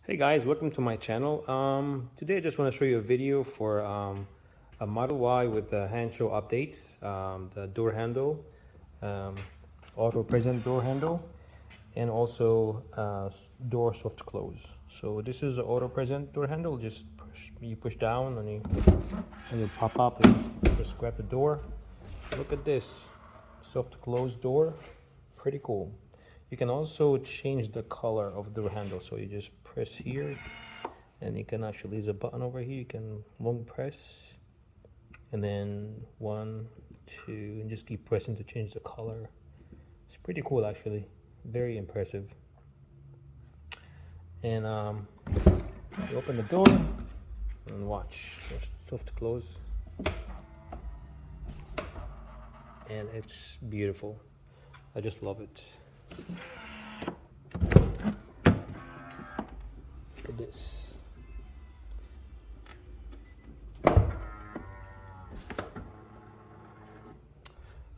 Hey guys, welcome to my channel. Today I just want to show you a video for a Model Y with the Hansshaw updates, the door handle, um, auto present door handle, and also door soft close. So this is the auto present door handle. Just you push down and you pop up and just grab the door. Look at this soft close door, pretty cool. You can also change the color of the handle, so you just press here and you can actually use a button over here. You can long press and then 1, 2, and just keep pressing to change the color. It's pretty cool actually, very impressive. And you open the door and watch, it's soft close, and it's beautiful. I just love it. Look at this.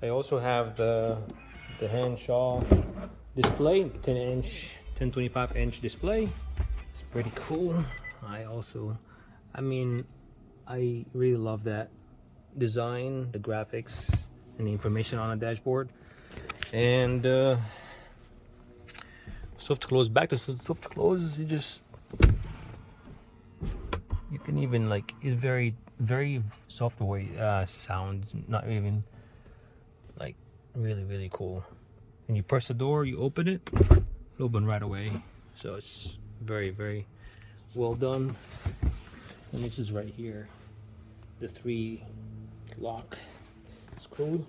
I also have the Hansshaw display, 10-inch, 1025-inch display. It's pretty cool. I really love that design, the graphics, and the information on the dashboard. And soft close, back to soft close, you can even it's very soft way sound, not even like really cool. When you press the door, you open it, it'll open right away. So it's very well done. And this is right here, the 3 lock screw.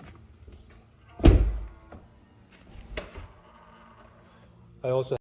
I also